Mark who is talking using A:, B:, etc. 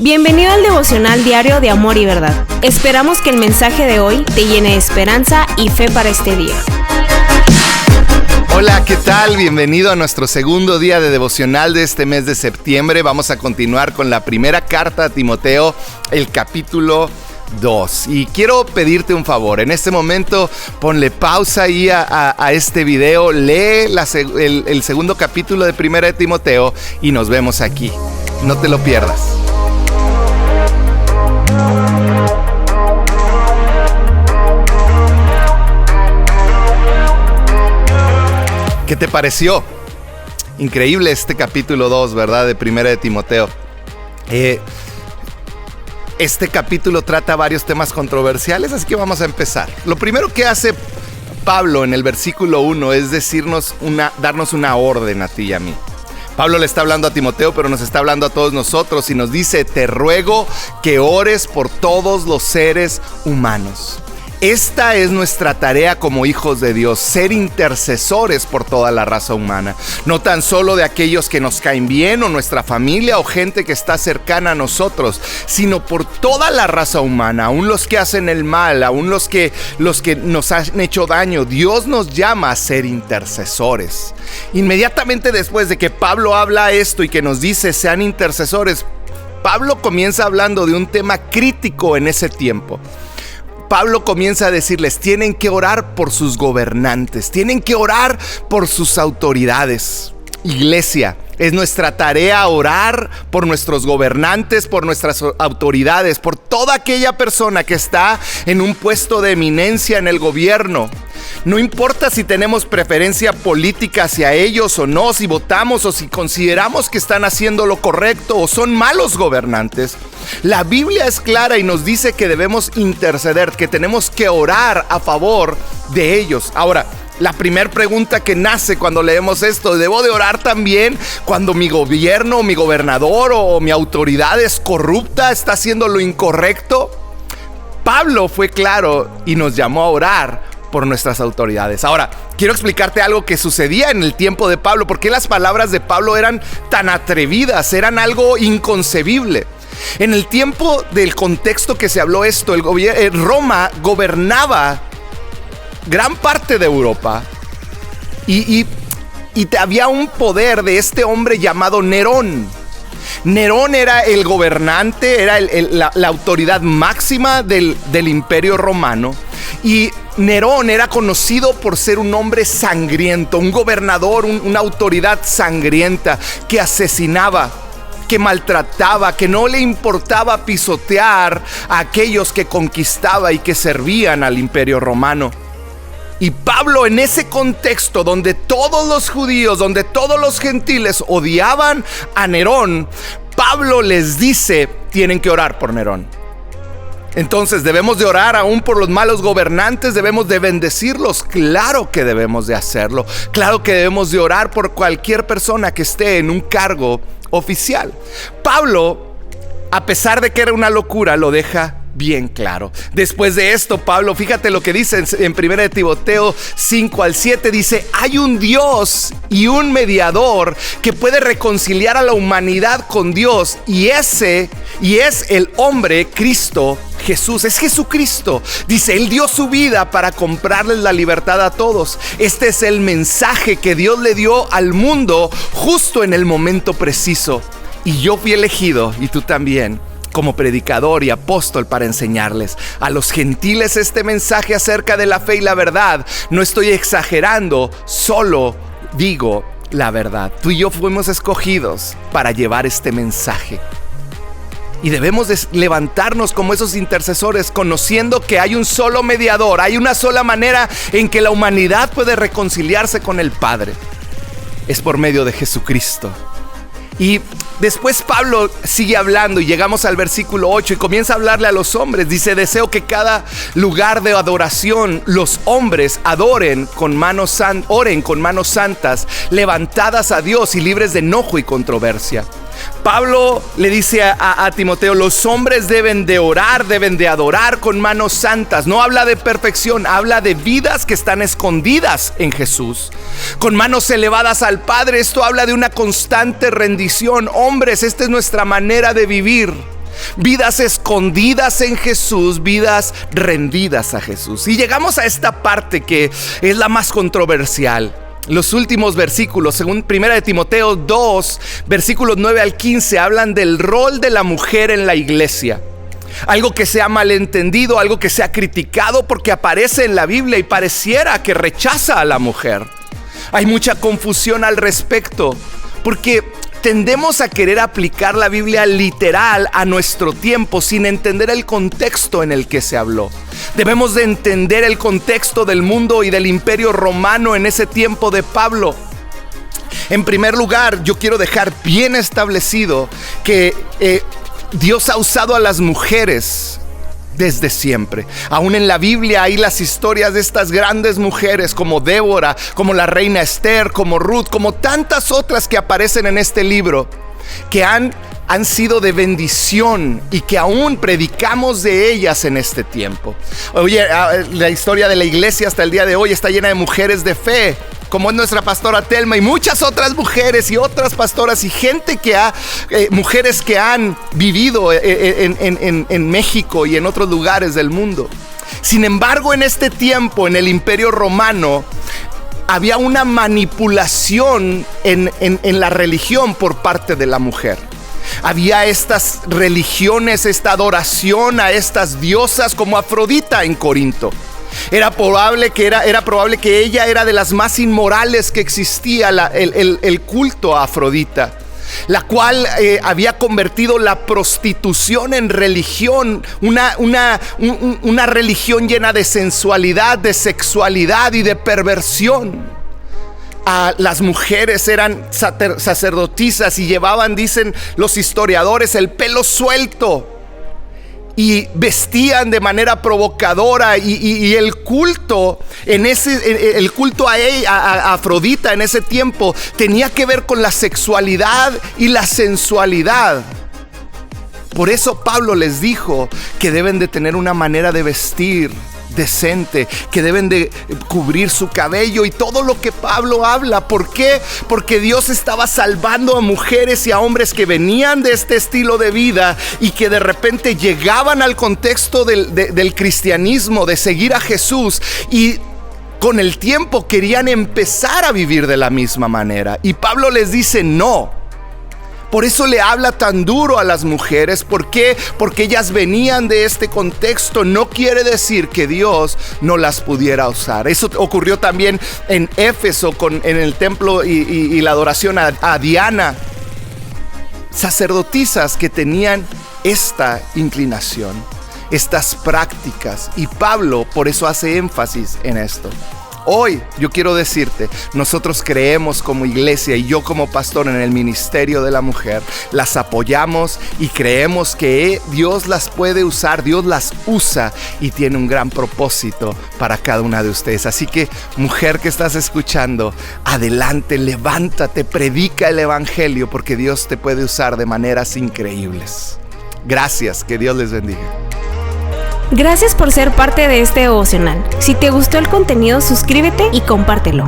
A: Bienvenido al devocional diario de Amor y Verdad. Esperamos que el mensaje de hoy te llene de esperanza y fe para este día.
B: Hola, ¿qué tal? Bienvenido a nuestro segundo día de devocional de este mes de septiembre. Vamos a continuar con la primera carta a Timoteo, el capítulo 2. Y quiero pedirte un favor. En este momento ponle pausa ahí a este video, lee el segundo capítulo de Primera de Timoteo y nos vemos aquí. No te lo pierdas. ¿Qué te pareció? Increíble este capítulo 2, ¿verdad? De Primera de Timoteo. Este capítulo trata varios temas controversiales, así que vamos a empezar. Lo primero que hace Pablo en el versículo 1 es darnos una orden a ti y a mí. Pablo le está hablando a Timoteo, pero nos está hablando a todos nosotros y nos dice: te ruego que ores por todos los seres humanos. Esta es nuestra tarea como hijos de Dios, ser intercesores por toda la raza humana. No tan solo de aquellos que nos caen bien o nuestra familia o gente que está cercana a nosotros, sino por toda la raza humana, aún los que hacen el mal, aún los que nos han hecho daño. Dios nos llama a ser intercesores. Inmediatamente después de que Pablo habla esto y que nos dice sean intercesores, Pablo comienza hablando de un tema crítico en ese tiempo. Pablo comienza a decirles: tienen que orar por sus gobernantes, tienen que orar por sus autoridades. Iglesia, es nuestra tarea orar por nuestros gobernantes, por nuestras autoridades, por toda aquella persona que está en un puesto de eminencia en el gobierno. No importa si tenemos preferencia política hacia ellos o no, si votamos o si consideramos que están haciendo lo correcto o son malos gobernantes. La Biblia es clara y nos dice que debemos interceder, que tenemos que orar a favor de ellos. Ahora, la primera pregunta que nace cuando leemos esto: ¿debo de orar también cuando mi gobierno, mi gobernador o mi autoridad es corrupta, está haciendo lo incorrecto? Pablo fue claro y nos llamó a orar por nuestras autoridades. Ahora, quiero explicarte algo que sucedía en el tiempo de Pablo. ¿Por qué las palabras de Pablo eran tan atrevidas? Eran algo inconcebible. En el tiempo del contexto que se habló esto, Roma gobernaba gran parte de Europa y había un poder de este hombre llamado Nerón. Nerón era el gobernante, era la autoridad máxima del imperio romano. Y Nerón era conocido por ser un hombre sangriento, un gobernador, una autoridad sangrienta que asesinaba, que maltrataba, que no le importaba pisotear a aquellos que conquistaba y que servían al imperio romano. Y Pablo, en ese contexto donde todos los judíos, donde todos los gentiles odiaban a Nerón, Pablo les dice: tienen que orar por Nerón. Entonces, ¿debemos de orar aún por los malos gobernantes? ¿Debemos de bendecirlos? Claro que debemos de hacerlo. Claro que debemos de orar por cualquier persona que esté en un cargo oficial. Pablo, a pesar de que era una locura, lo deja bien claro. Después de esto, Pablo, fíjate lo que dice en 1 de Timoteo 5-7, dice: hay un Dios y un mediador que puede reconciliar a la humanidad con Dios, y es el hombre Cristo Jesús. Es Jesucristo. Dice: Él dio su vida para comprarles la libertad a todos. Este es el mensaje que Dios le dio al mundo justo en el momento preciso. Y yo fui elegido, y tú también, como predicador y apóstol para enseñarles a los gentiles este mensaje acerca de la fe y la verdad. No estoy exagerando, solo digo la verdad. Tú y yo fuimos escogidos para llevar este mensaje. Y debemos de levantarnos como esos intercesores, conociendo que hay un solo mediador, hay una sola manera en que la humanidad puede reconciliarse con el Padre. Es por medio de Jesucristo. Y después Pablo sigue hablando y llegamos al versículo 8 y comienza a hablarle a los hombres. Dice: deseo que cada lugar de adoración los hombres oren con manos santas, levantadas a Dios y libres de enojo y controversia. Pablo le dice a Timoteo: los hombres deben de orar, deben de adorar con manos santas. No habla de perfección, habla de vidas que están escondidas en Jesús, con manos elevadas al Padre. Esto habla de una constante rendición. Hombres, esta es nuestra manera de vivir. vidas escondidas en Jesús, vidas rendidas a Jesús. Y llegamos a esta parte que es la más controversial. Los últimos versículos, según 1 de Timoteo 2, versículos 9 al 15, hablan del rol de la mujer en la iglesia. Algo que se ha malentendido, algo que se ha criticado porque aparece en la Biblia y pareciera que rechaza a la mujer. Hay mucha confusión al respecto porque tendemos a querer aplicar la Biblia literal a nuestro tiempo sin entender el contexto en el que se habló. Debemos de entender el contexto del mundo y del imperio romano en ese tiempo de Pablo. En primer lugar, yo quiero dejar bien establecido que Dios ha usado a las mujeres desde siempre. Aún en la Biblia hay las historias de estas grandes mujeres como Débora, como la reina Esther, como Ruth, como tantas otras que aparecen en este libro, que han sido de bendición y que aún predicamos de ellas en este tiempo. Oye, la historia de la iglesia hasta el día de hoy está llena de mujeres de fe, como es nuestra pastora Telma y muchas otras mujeres y otras pastoras y gente que mujeres que han vivido en México y en otros lugares del mundo. Sin embargo, en este tiempo, en el Imperio Romano, había una manipulación en la religión por parte de la mujer. Había estas religiones, esta adoración a estas diosas como Afrodita en Corinto. Era probable que ella era de las más inmorales que existía, el culto a Afrodita, la cual había convertido la prostitución en religión, una religión llena de sensualidad, de sexualidad y de perversión. Las mujeres eran sacerdotisas y llevaban, dicen los historiadores, el pelo suelto y vestían de manera provocadora y el culto a Afrodita en ese tiempo tenía que ver con la sexualidad y la sensualidad. Por eso Pablo les dijo que deben de tener una manera de vestir decente, que deben de cubrir su cabello y todo lo que Pablo habla. ¿Por qué? Porque Dios estaba salvando a mujeres y a hombres que venían de este estilo de vida y que de repente llegaban al contexto del cristianismo, de seguir a Jesús, y con el tiempo querían empezar a vivir de la misma manera. Y Pablo les dice no. Por eso le habla tan duro a las mujeres. ¿Por qué? Porque ellas venían de este contexto. No quiere decir que Dios no las pudiera usar. Eso ocurrió también en Éfeso en el templo y la adoración a Diana. Sacerdotisas que tenían esta inclinación, estas prácticas. Y Pablo por eso hace énfasis en esto. Hoy yo quiero decirte, nosotros creemos como iglesia y yo como pastor en el ministerio de la mujer, las apoyamos y creemos que Dios las puede usar, Dios las usa y tiene un gran propósito para cada una de ustedes. Así que, mujer que estás escuchando, adelante, levántate, predica el evangelio porque Dios te puede usar de maneras increíbles. Gracias, que Dios les bendiga.
A: Gracias por ser parte de este devocional. Si te gustó el contenido, suscríbete y compártelo.